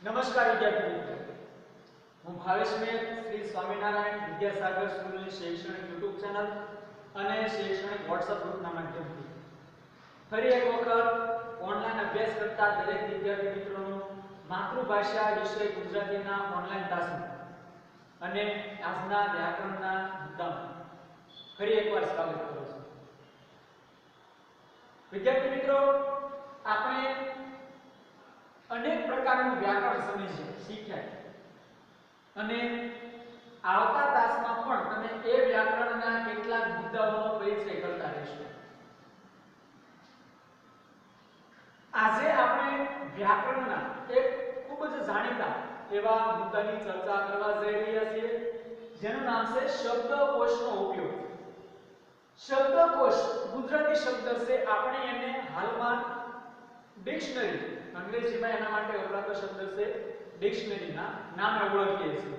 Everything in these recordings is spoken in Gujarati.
નમસ્કાર વિદ્યાર્થી મિત્રો, હું ભાવેશ મેર શ્રી સ્વામિનારાયણ વિદ્યાસાગર સ્કૂલની શૈક્ષણિક યુટ્યુબ ચેનલ અને શૈક્ષણિક વોટ્સએપ ગ્રુપના માધ્યમથી ફરી એક વખત ઓનલાઈન અભ્યાસ કરતા દરેક વિદ્યાર્થી મિત્રોનું માતૃભાષા વિષય ગુજરાતીના ઓનલાઈન ક્લાસમાં અને આજના વ્યાકરણના મુદ્દામાં ફરી એકવાર સ્વાગત કરું છું. વિદ્યાર્થી મિત્રો, આપણે અનેક પ્રકારનું વ્યાકરણ શીખ્યા અને આવતા ક્લાસમાં પણ તમે એ વ્યાકરણના કેટલાક મુદ્દાઓનો પરિચય કરતા રહેશો. આજે આપણે વ્યાકરણના એક ખૂબ જ જાણીતા એવા મુદ્દાની ચર્ચા કરવા જઈ રહ્યા છીએ, જેનું નામ છે શબ્દકોશનો ઉપયોગ. શબ્દકોશ ગુજરાતી શબ્દ છે, આપણે એને હાલમાં ડિક્શનરી, અંગ્રેજીમાં એના માટે વપરાતો શબ્દ છે ડિક્શનરીના નામે ઓળખીએ છીએ.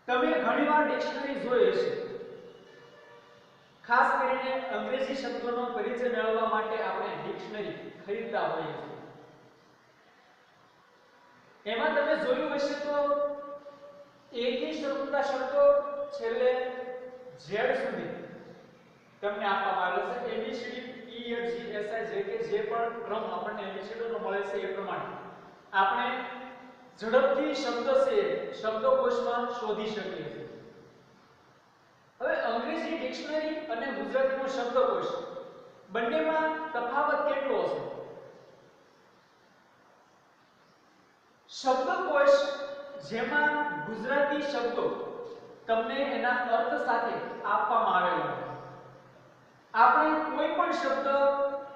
તમે ઘણીવાર ડિક્શનરી જોઈ હશે. ખાસ કરીને અંગ્રેજી શબ્દોનો પરિચય મેળવવા માટે આપણે ડિક્શનરી ખરીદતા હોઈએ છીએ. એમાં તમે જોયું હશે તો એકથી શરૂ શબ્દો છેલ્લે ઝેડ સુધી તમને આપવામાં આવેલો છે. A B C D E F G S I J K જે પણ ક્રમ આપણને એબીસીડી નો મળે છે એ પ્રમાણે આપણે ઝડપથી શબ્દ છે શબ્દકોશમાં શોધી શકીએ છીએ. હવે અંગ્રેજી ડિક્શનરી અને ગુજરાતીનો શબ્દકોશ બંનેમાં તફાવત કેટલો છે? શબ્દકોશ જેમાં ગુજરાતી શબ્દો તમને એના અર્થ સાથે આપવામાં આવેલા છે. આપણે કોઈ પણ શબ્દ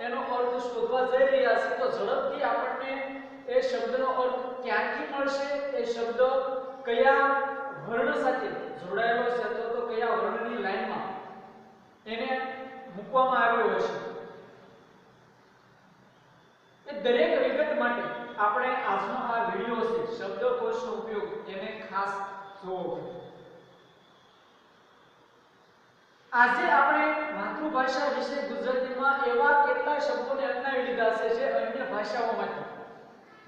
એનો અર્થ શોધવા જઈ રહ્યા છીએ તો ઝડપથી આપણને એ શબ્દનો અર્થ ક્યાંથી મળશે, એ શબ્દ કયા વર્ણ સાથે જોડાયેલો છે અથવા તો કયા વર્ણની લાઈનમાં એને મૂકવામાં આવ્યો હશે, એ દરેક વિગત માટે આપણે આજનો આ વિડિયો છે શબ્દકોશનો ઉપયોગ એને ખાસ જોવો. આજે આપણે માતૃભાષા વિશે ગુજરાતીમાં એવા કેટલા શબ્દોને અપનાવી લીધા છે જે અન્ય ભાષાઓમાંથી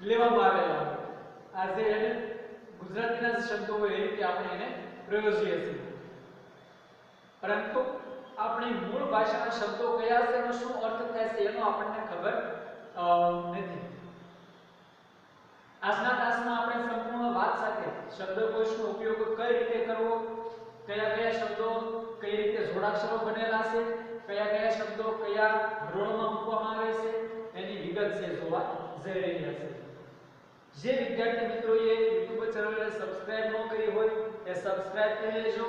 લેવામાં આવેલા હોય. આજે એને ગુજરાતીના શબ્દો હોય એ રીતે આપણે એને પ્રયોજીએ છીએ, પરંતુ આપણી મૂળ ભાષાના શબ્દો કયા છે, એનો શું અર્થ થાય છે એનો આપણને ખબર નથી. આજના ક્લાસમાં આપણે સંપૂર્ણ વાત સાથે શબ્દકોશનો ઉપયોગ કઈ રીતે કરવો, કયા કયા શબ્દો કઈ રીતે જોડાક્ષરો બનેલા છે, કયા કયા શબ્દો કયા ધોરણમાં મૂકવામાં આવે છે, એની વિગત છે જોવા જઈ રહ્યા છે. જે વિદ્યાર્થી મિત્રોએ YouTube ચેનલને સબસ્ક્રાઇબ ન કરી હોય એ સબસ્ક્રાઇબ કરી લેજો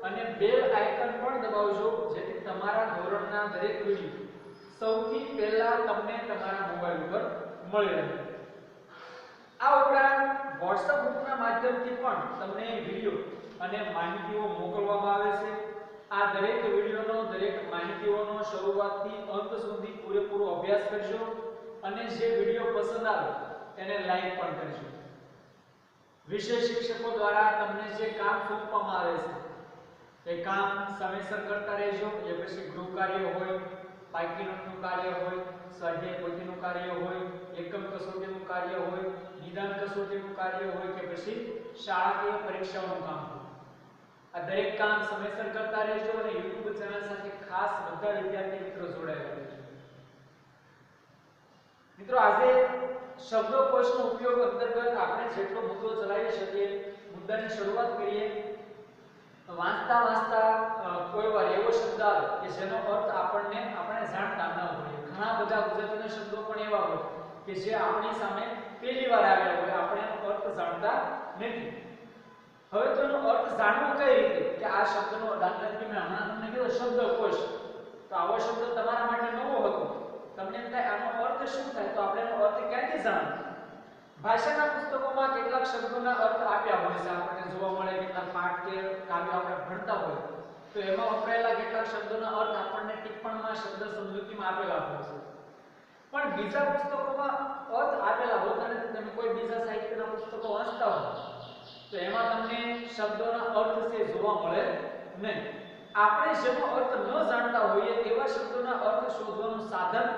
અને બેલ આઇકન પણ દબાવજો, જેથી તમારા ધોરણના દરેક વિડિયો સૌથી પહેલા તમને તમારા મોબાઈલ ઉપર મળી રહે. આ ઉપરાંત WhatsApp ગ્રુપના માધ્યમથી પણ તમને વિડિયો અને માહિતીઓ મોકલવામાં આવે છે. આ દરેક વિડિયોનો, દરેક માહિતીઓનો શરૂઆતથી અંત સુધી પૂરેપૂરો અભ્યાસ કરજો અને જે વિડિયો પસંદ આવે એને લાઈક પણ કરજો. વિષય શિક્ષકો દ્વારા તમને જે કામ સોંપવામાં આવે છે એ કામ સમયસર કરતા રહેજો. એ પછી ગૃહ કાર્ય હોય, બાકી નોટનું કાર્ય હોય, સ્વાધ્યાય પોથીનું કાર્ય હોય, એકમ કસોટીનું કાર્ય હોય, નિદાન કસોટીનું કાર્ય હોય કે પછી શાળાકીય પરીક્ષાઓનું કામ હોય, આ દરેક કામ સમયસર કરતા રહેજો અને YouTube ચેનલ સાથે ખાસ બધા વિદ્યાર્થી મિત્રો જોડાયેલા રહેજો. મિત્રો, આજે શબ્દકોશનો ઉપયોગ અંતર્ગત આપણે જેટલો મુદ્દો ચલાવી શકીએ મુદ્દાની શરૂઆત કરીએ. વાંચતા વાંચતા કોઈ વાર એવો શબ્દ આવે કે જેનો અર્થ આપણે જાણતા ન હોઈએ. ઘણા બધા ગુજરાતીના શબ્દો પણ એવા હોય કે જે આપણી સામે પહેલી વાર આવ્યા હોય, આપણે એનો અર્થ જાણતા નથી. હવે તો એનો અર્થ જાણવો કઈ રીતે કે આ શબ્દનો, દાખલા તરીકે મેં હમણાં તમને કીધો શબ્દકોશ, તો આવો શબ્દ તમારા માટે નવો હતો. તમને એમ થાય આનો અર્થ શું થાય, તો આપણે એનો અર્થ ક્યાંથી જાણવું? ભાષાના પુસ્તકોમાં કેટલાક શબ્દોના અર્થ આપ્યા હોય છે, આપણને જોવા મળે. કેટલાક પાઠ કે કાવ્ય આપણે ભણતા હોય તો એમાં વપરાયેલા કેટલાક શબ્દોના અર્થ આપણને ટિપ્પણમાં, શબ્દ સમજૂતીમાં આપેલા હોય છે. પણ બીજા પુસ્તકોમાં અર્થ આપેલા હોતા નથી. તમે કોઈ બીજા સાહિત્યના પુસ્તકો વાંચતા હો તો એમાં તમને શબ્દોના અર્થ છે જોવા મળે નહીં. આપણે જેનો અર્થ ન જાણતા હોઈએ એવા શબ્દોના અર્થ શોધવાનું સાધન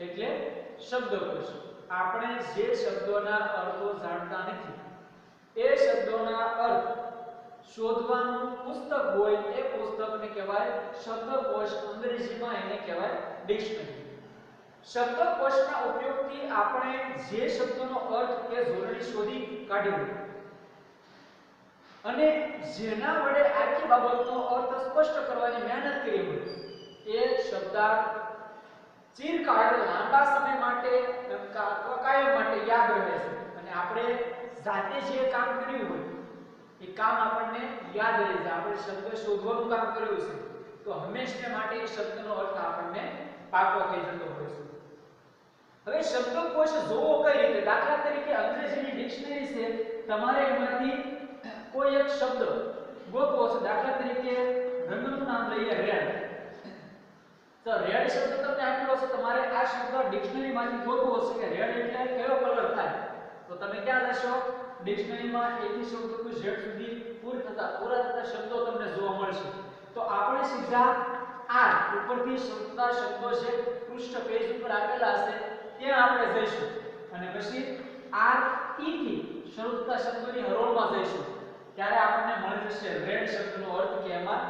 એટલે શબ્દકોશ. આપણે જે શબ્દોના અર્થો જાણતા નથી એ શબ્દોના અર્થ શોધવાનું પુસ્તક હોય એ પુસ્તકને કહેવાય શબ્દકોશ, અંગ્રેજીમાં એને કહેવાય ડિક્શનરી. શબ્દકોશના ઉપયોગથી આપણે જે શબ્દોનો અર્થ કે જોડણી શોધી કાઢી હોય અને જેના વડે આખી બાબતનો અર્થ સ્પષ્ટ કરવાની મહેનત કરી હોય એ શબ્દાર્થ ચિરકાળ લાંબા સમય માટે અથવા કાયમ માટે યાદ રહે છે અને આપણે જાતે જે કામ કર્યું હોય એ કામ આપણને યાદ રહે છે. આપણે શબ્દ શોધવાનું કામ કર્યું છે તો હંમેશા માટે એ શબ્દનો અર્થ આપણને પાકો થઈ જતો હોય છે. હવે શબ્દકોશ જોવો કઈ રીતે? દાખલા તરીકે અંગ્રેજીની ડિક્શનરી છે, તમારે એમાંથી કોઈ એક શબ્દ ગોતવો છે. દાખલા તરીકે રંગનું નામ લઈએ રેડ. તો રેડ શબ્દ તમને આપેલો છે, તમારે આ શબ્દ ડિક્શનરીમાંથી ગોતવો છે કે રેડ એટલે કયો કલર થાય. તો તમે ક્યાં જશો? ડિક્શનરીમાં એથી શબ્દોથી ઝેડ સુધી પૂરા થતા શબ્દો તમને જોવા મળશે. તો આપણે સીધા આ ઉપરથી શોધતા શબ્દો છે પૃષ્ઠ પેજ ઉપર આપેલા હશે ત્યાં આપણે જઈશું અને પછી આર ઈ થી શરૂ થતા શબ્દોની હરોળમાં જઈશું ત્યારે આપણને મળી જશે રેડ શબ્દનો અર્થ કે એમાં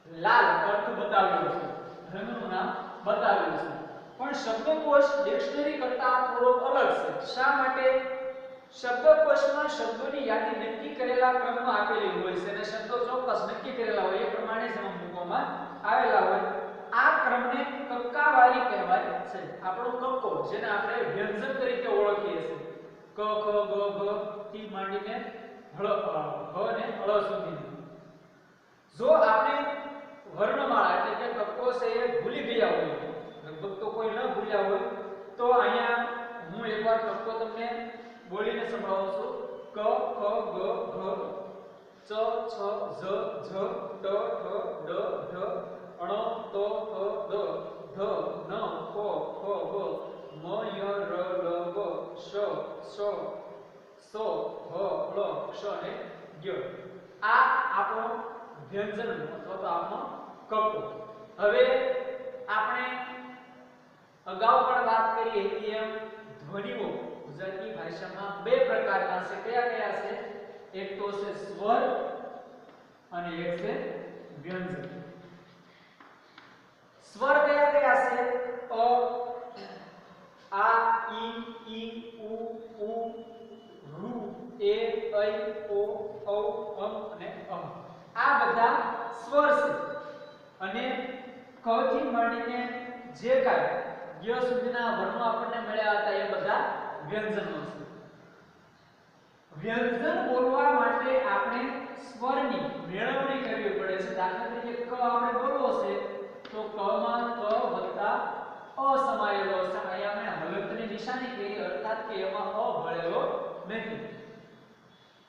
લાલ અર્થ બતાવેલો છે, રંગનું નામ બતાવેલું છે. પણ શબ્દકોશ ડિક્શનરી કરતા થોડો અલગ છે. શા માટે? શબ્દકોશમાં શબ્દોની યાદી નક્કી કરેલા ક્રમમાં આપેલી હોય છે અને શબ્દો ચોક્કસ નક્કી કરેલા હોય એ પ્રમાણે જ મૂકવામાં આવેલા હોય. આ ક્રમને કક્કાવારી કહેવાય છે. આપણો કક્કો જેને આપણે વ્યંજન તરીકે ઓળખીએ છીએ, ક ખ ગ ઘ થી માંડીને હ ને ળ સુધી. જો આપણે વર્ણમાળા એટલે કે કક્કો છે એ ભૂલી ગયા હોય, લગભગ તો કોઈ ન ભૂલ્યા હોય, તો અહીંયા હું એકવાર કક્કો તમને બોલીને સંભળાવું છું. ક ખ ગ ઘ ચ છ ઝ ઝ ટ ઠ ડ ઢ ણ ત થ દ ધ ન ફ ફ બ મ ય ર લ વ શ શ સ હ ળ ક્ષ અને ય. આ આપણો વ્યંજન અથવા તો આપણો કક્કો. હવે આપણે અગાઉ પણ વાત કરી હતી એમ ધ્વનિઓ ગુજરાતી ભાષામાં બે પ્રકારના છે. કયા કયા છે? એક તો છે સ્વર અને એક છે વ્યંજન. સ્વર કયા કયા છે? અ, આ, ઈ, ઉ, રૂ, એ, ઐ, ઓ, ઔ, અને અમ. આ બધા સ્વર છે અને ક થી માંડીને જે કાંઈ ય સુધીના વર્ણો આપણને મળ્યા હતા એ બધા વ્યંજનો છે. વ્યંજન બોલવા માટે આપણે સ્વરની મેળવણી કરવી પડે છે. દાખલા તરીકે ક આપણે બોલવો છે તો ક માં ક વત્તા અ સમાયેલો છે. અહીંયા મેં હલંતની નિશાની કરી અર્થાત કે એમાં અ ભળેલો નથી.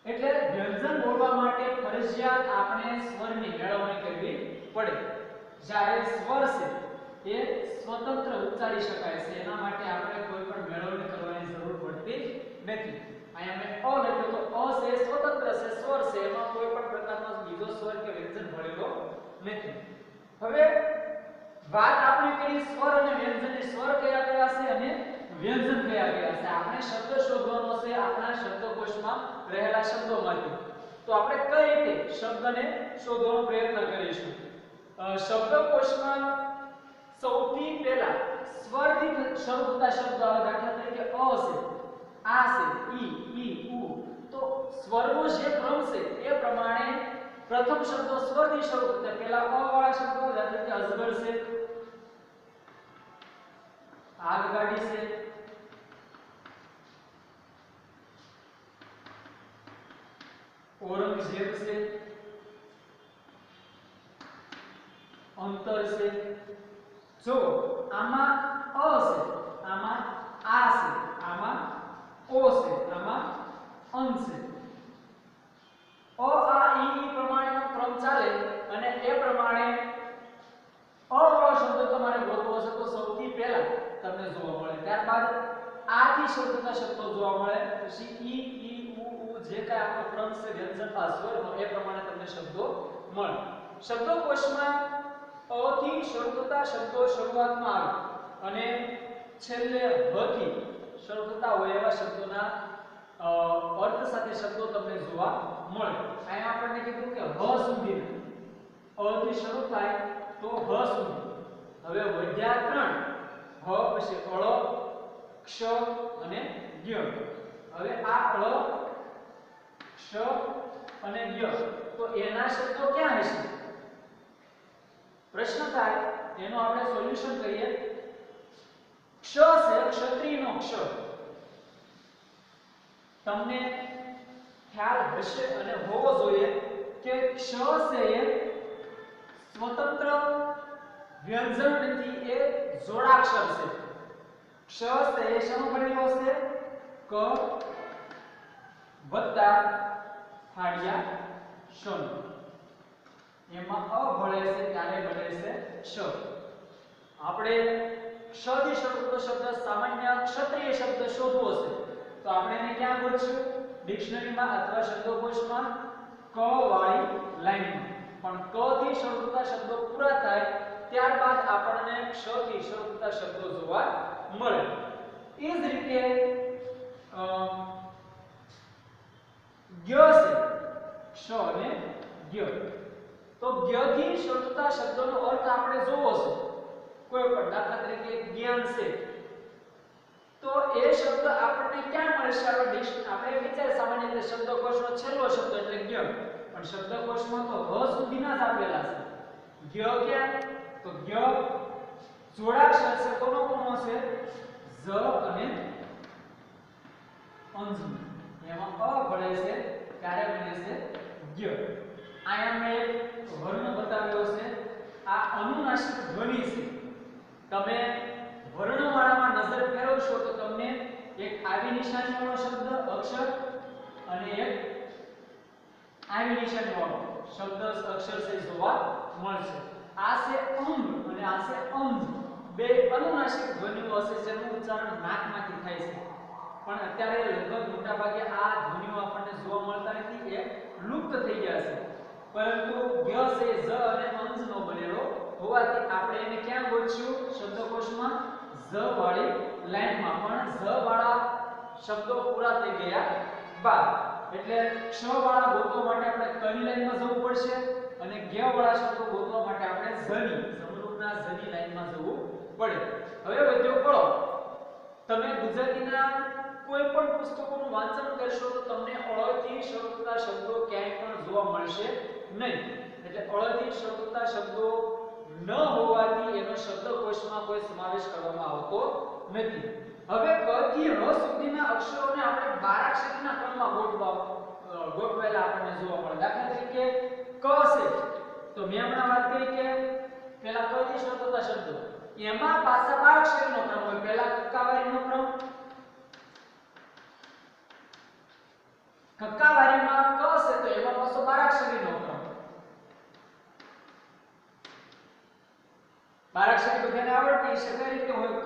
એટલે વ્યંજન બોલવા માટે ફરજિયાત આપણે સ્વરની મેળવણી કરવી પડે. જ્યારે સ્વર છે એ સ્વતંત્ર ઉચ્ચારી શકાય છે, એના માટે આપણે કોઈ પણ મેળવણી કરવાની જરૂર પડતી નથી. અહીંયા મેં અ લખ્યો તો અ છે સ્વતંત્ર છે, સ્વર છે, એમાં કોઈ પણ પ્રકારનો બીજો સ્વર કે વ્યંજન ભળેલો નથી. હવે વાત આપણે કરી સ્વર અને વ્યંજનની. સ્વર કયા કયા છે અને વ્યંજન કયા કયા છે? આપણે શબ્દ શોધવાનો છે આપણા શબ્દકોશમાં રહેલા શબ્દોમાંથી. તો આપણે કઈ રીતે શબ્દને શોધવાનો પ્રયત્ન કરીશું? શબ્દકોશમાં સૌથી પહેલા સ્વરથી શરૂ થતા શબ્દ, દાખલા તરીકે અ છે, આ છે, ઈ, ઉ. તો સ્વરનો જે ક્રમ છે એ પ્રમાણે પ્રથમ શબ્દો સ્વરથી શરૂ થતા પહેલા અ વાળા શબ્દો, દાખલા તરીકે અજગર છે, આગગાડી છે, ઔરંગઝેબ છે, અંતર છે. જો આમાં અ છે, આમાં આ છે, આમાં ઓ છે, આમાં અં છે. અ આ ઈ પ્રમાણેનો ક્રમ ચાલે અને એ પ્રમાણે અ વાળો શબ્દ તમારે ગોતવો છે તો સૌથી પહેલા તમને જોવા મળે. ત્યારબાદ આ થી શરૂ થતા શબ્દો જોવા મળે, પછી ઈ, ઉ, જે કાંઈ આપણો ક્રમ છે વ્યંજન સ્વરનો એ પ્રમાણે તમને શબ્દો મળે. શબ્દકોશમાં અ થી શરૂ થતા શબ્દો શરૂઆતમાં આવે અને છેલ્લે હ થી શરૂ થતા હોય એવા શબ્દોના અર્થ સાથે શબ્દો તમને જોવા મળે. અહીંયા આપણને કીધું કે હ સુધીના, અ થી શરૂ થાય તો હ સુધી. હવે વધ્યા ત્રણ, હ પછી અળ, ક્ષ અને જ્ઞ. હવે આ અળ, ક્ષ અને જ્ઞ, તો એના શબ્દો ક્યાં હશે? પ્રશ્ન થાય એનો આપણે સોલ્યુશન કરીએ. ક્ષ છે ક્ષત્રિયનો ક્ષ. તમને ખ્યાલ હશે અને હોવો જોઈએ કે ક્ષ છે એ સ્વતંત્ર વ્યંજન નથી, એ જોડાક્ષર છે. ક્ષ છે એ શેનો બનેલો છે? ક વત્તા ફાળિયા શ. એમાં અ ભળે છે ત્યારે બને છે ક્ષ. આપણે ક્ષ થી શરૂ થતો શબ્દ સામાન્ય ક્ષત્રિય શબ્દ શોધવો છે તો આપણે એને ક્યાં ગોતશું? ડિક્શનરીમાં અથવા શબ્દકોશમાં ક વાળી લાઈનમાં. પણ ક થી શરૂ થતા શબ્દો પૂરા થાય ત્યારબાદ આપણને ક્ષ થી શરૂ થતા શબ્દો જોવા મળે. એ જ રીતે જ્ઞ છે, ક્ષ અને જ્ઞ. તો જ્ઞ થી શરૂ થતા શબ્દોનો અર્થ આપણે જોવો છે. કોઈ પણ દાખલા તરીકે જ્ઞાન છે તો એ શબ્દ આપણને ક્યાં મળશે? આપણે વિચાર સામાન્ય રીતે શબ્દકોશનો છેલ્લો શબ્દ એટલે જ્ઞ, પણ શબ્દકોશમાં તો હ સુધીના જ આપેલા છે. જ્ઞ ક્યાં? તો જ્ઞ જોડાક્ષર છે. કોનો કોનો છે? જ અને અંજ. એમાં અ ભળે છે ત્યારે બને છે જ્ઞ. અહીંયા મેં એક વર્ણ બતાવ્યો છે. આ અનુનાસિક ધ્વનિ છે. તમે વર્ણમાળામાં નજર ફેરવશો તો તમને એક આવી નિશાનીવાળો શબ્દ અક્ષર અને એક આવી નિશાનીવાળો શબ્દ અક્ષર છે જોવા મળશે. આ છે અંગ અને આ છે અંજ. બે અનુનાસિક ધ્વનિઓ હશે જેનું ઉચ્ચારણ નાકમાંથી થાય છે. પણ અત્યારે લગભગ મોટા ભાગે આ ધ્વનિઓ આપણને જોવા મળતા નથી, એ લુપ્ત થઈ ગયા છે. પરંતુ જ્ઞ છે જ અને અંજનો બનેલો હોવાથી આપણે એને ક્યાં ગોતશું? શબ્દકોશમાં જ વાળી લાઈનમાં. પણ જ વાળા શબ્દો પૂરા થઈ ગયા બાદ એટલે ક્ષ વાળા ગોતવા માટે આપણે કની લાઈનમાં જવું પડશે અને જ્ઞ વાળા શબ્દો ગોતવા માટે આપણે ઝની, સમરૂપના ઝની લાઈનમાં જવું પડે. હવે વધ્યો અળ. તમે ગુજરાતીના કોઈ પણ પુસ્તકોનું વાંચન કરશો તો તમને અળ થી શરૂ થતા શબ્દો ક્યાંય પણ જોવા મળશે નહીં. એટલે અળ થી શરૂ થતા શબ્દો ન હોવાથી એનો શબ્દકોશમાં કોઈ સમાવેશ કરવામાં આવતો નથી. હવે ક થી ર સુધીના અક્ષરોને આપણે બારાક્ષરીના ક્રમમાં ગોઠવેલા આપણને જોવા મળે. દાખલા તરીકે ક છે તો મેં હમણાં વાત કરી કે પહેલા ક થી શરૂ થતા શબ્દો એમાં પાછા બારાક્ષરીનો ક્રમ હોય. પહેલા કક્કાવારીનો ક્રમ, કક્કાવારીમાં ક છે તો એમાં પાછો બારાક્ષરીનો ક્રમ. બારાક્ષરી બધાને આવડતી છે. કઈ રીતે હોય? ક,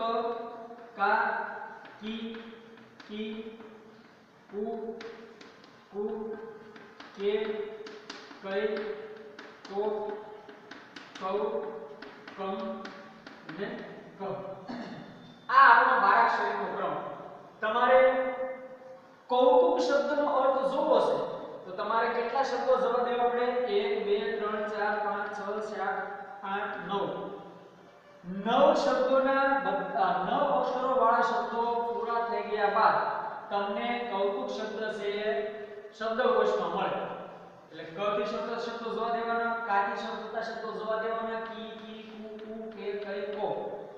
કા, કી, કી, કુ, કુ, કે, કઈ, કો, કૌ, કમ ને ક. આ આપણો બારાક્ષરીનો ક્રમ. તમારે કૌતુક શબ્દનો અર્થ જોવો છે તો તમારે કેટલા શબ્દો જવા દેવા પડે? 1 2 3 4 5 6 7 8 9. 9 શબ્દોના બધા 9 અક્ષરો વાળા શબ્દો પૂરા થઈ ગયા બાદ તમને કૌતુક શબ્દ છે શબ્દકોશમાં મળે. એટલે ક થી શબ્દો જોવા દેવાના, કા થી શબ્દો જોવા દેવાના, કી, કી, કુ, કુ, કે, કઈ, કો.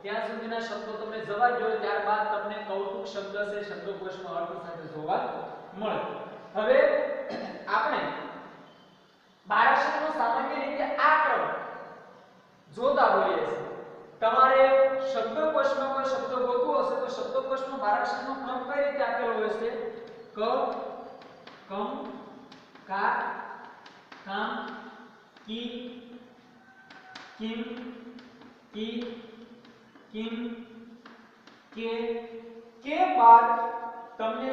ત્યાં સુધીના શબ્દો તમે જવા દો ત્યારબાદ તમને કૌતુક શબ્દ છે શબ્દકોશમાં અર્થ સાથે જોવા મળે. હવે આપણે બારાક્ષરીનો સામાન્ય રીતે આ ક્રમ જોતા હોઈએ છીએ. તમારે શબ્દકોશમાં કોઈ શબ્દ ગોતવો હશે તો શબ્દકોશમાં બારાક્ષરીનો ક્રમ કઈ રીતે આપેલો હોય છે? ક, કમ, કા, કામ, કી, કિમ, કી, કિમ, કે બાદ તમને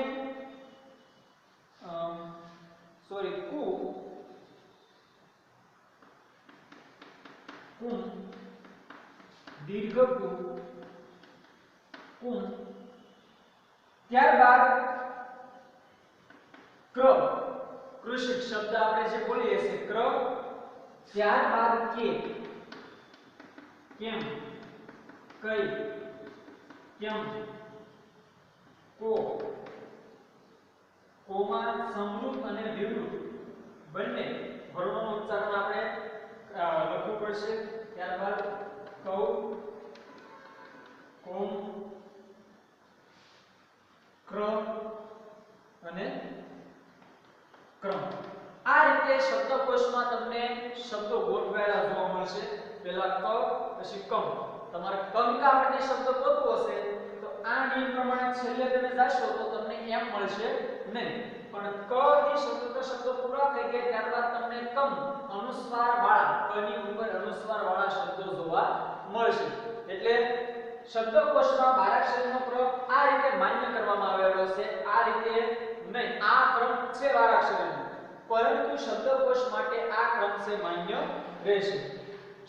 કુ, કુમ, દીર્ઘ કુ, કુમ, ત્યારબાદ ક્ર, કૃષિક શબ્દ આપણે જે બોલીએ છીએ ક્ર, ત્યારબાદ કે, કેમ, કઈ, કેમ, કો, કોમાં સમરૂપ અને વિવૃત બંને વર્ણોનું ઉચ્ચારણ આપણે લખવું પડશે. ત્યારબાદ કૌ, કોમ, ક્ર અને ક્રમ. આ રીતે શબ્દકોશમાં તમને શબ્દો ગોઠવાયેલા જોવા મળશે. પહેલા ક, પછી કમ. તમારે કંકા માટે શબ્દ ગોતવો હશે તો આ નિયમ પ્રમાણે છેલ્લે તમે જાશો તો તમને એમ મળશે નહીં, પણ ક થી શબ્દો પૂરા થઈ ગયા ત્યારબાદ તમને કમ અનુસ્વાર વાળા, ક ની ઉપર અનુસ્વાર વાળા શબ્દો જોવા મળશે. એટલે શબ્દકોશમાં બારાક્ષરીનો ક્રમ આ રીતે માન્ય કરવામાં આવેલો છે. આ રીતે નહીં, આ ક્રમ છે બારાક્ષરીનો, પરંતુ શબ્દકોશ માટે આ ક્રમ છે માન્ય રહેશે.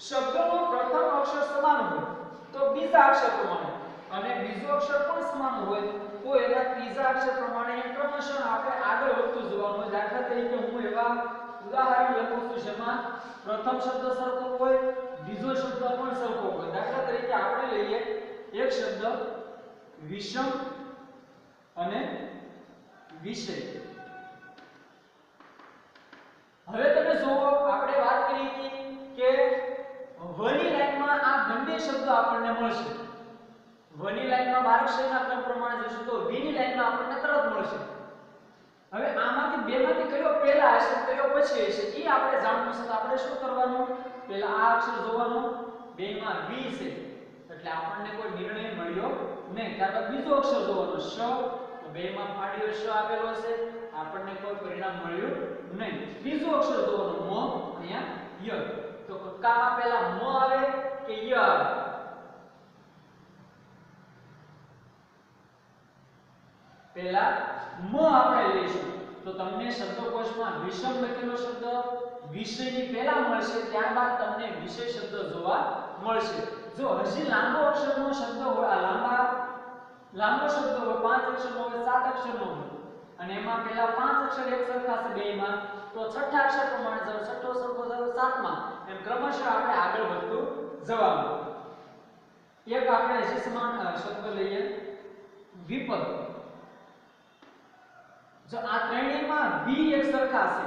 શબ્દનો પ્રથમ અક્ષર સમાન હોય તો બીજા અક્ષર પ્રમાણે, અને બીજો અક્ષર પણ સમાન હોય તો એના ત્રીજા અક્ષર પ્રમાણે ક્રમશઃ આપણે આગળ વધતું જવાનું હોય. દાખલા તરીકે હું એવા ઉદાહરણ લખું છું જેમાં પ્રથમ શબ્દ સરખો હોય, બીજો શબ્દ પણ સરખો હોય. દાખલા તરીકે આપણે લઈએ એક શબ્દ વિષમ અને વિષય. હવે તમે જુઓ, આપણે વાત કરી હતી કે વની લાઈનમાં આ બંને શબ્દો આપણને મળશે. વની લાઈનમાં બારાક્ષરીના ક્રમ પ્રમાણે જઈશું તો વીની લાઈનમાં આપણને તરત મળશે. હવે આમાંથી બેમાંથી કયો પહેલા હશે કયો પછી હશે એ આપણે જાણવું છે. તો આપણે શું કરવાનું, પહેલા આ અક્ષર જોવાનો, બેમાં વી છે એટલે આપણને કોઈ નિર્ણય મળ્યો નહીં. ત્યારબાદ બીજો અક્ષર જોવાનો શ, તો બેમાં ફાડ્યો શ આપેલો છે, આપણને કોઈ પરિણામ મળ્યું નહીં. ત્રીજો અક્ષર જોવાનો મ, અહીંયા ય. તો કામાં પહેલા મ આવે કે ય આવે? પહેલા મ આપણે લઈશું તો તમને શબ્દકોશમાં વિષમ લખેલો શબ્દ વિષયની પહેલા મળશે, ત્યારબાદ તમને વિષય શબ્દ જોવા મળશે. જો હજી લાંબો અક્ષરનો શબ્દ હોય, આ લાંબો શબ્દ હોય, 5 અક્ષરનો હોય, 7 અક્ષરનો હોય અને એમાં પહેલા 5 અક્ષર એક સરખા છે બેમાં, તો છઠ્ઠા અક્ષર પ્રમાણે જાવ, છઠ્ઠો સરખો જાવ સાતમા, એમ ક્રમશઃ આપણે આગળ વધતું જવાનું. એક આપણે હજી સમાન શબ્દ લઈએ વિપદ. જો આ ત્રણેયમાં વી એક સરખા છે,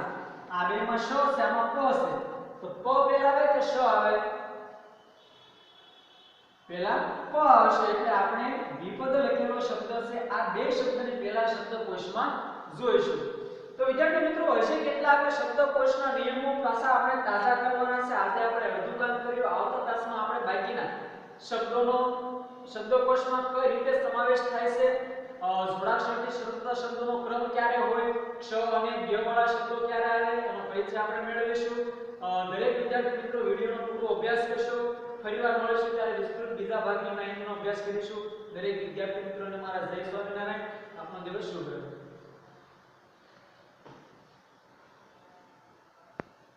આ બેમાં શ છે, આમાં પ છે, તો પ પહેલા આવે કે શ આવે? પહેલા પ આવશે. એટલે આપણે વિપદ લખેલો શબ્દ છે આ બે શબ્દની પહેલા શબ્દકોશમાં જોઈશું. તો વિદ્યાર્થી મિત્રો, હશે કેટલાક શબ્દકોશના નિયમો પાછા આપણે તાજા કરવાના છે. આજે આપણે અડધું કામ કર્યું, આવતા તાસમાં આપણે બાકીના શબ્દોનો શબ્દકોશમાં કઈ રીતે સમાવેશ થાય છે, જોડાક્ષરથી શરૂ થતા શબ્દોનો ક્રમ ક્યારે હોય, ક્ષ અને દ્યવાળા શબ્દો ક્યારે આવે એનો પરિચય આપણે મેળવીશું. દરેક વિદ્યાર્થી મિત્રો વિડિયોનો પૂરો અભ્યાસ કરશો. ફરીવાર મળીશું ત્યારે વિસ્તૃત બીજા ભાગની માહિતીનો અભ્યાસ કરીશું. દરેક વિદ્યાર્થી મિત્રોને મારા જય સ્વામિનારાયણ. આપનો દિવસ શુભ રહે.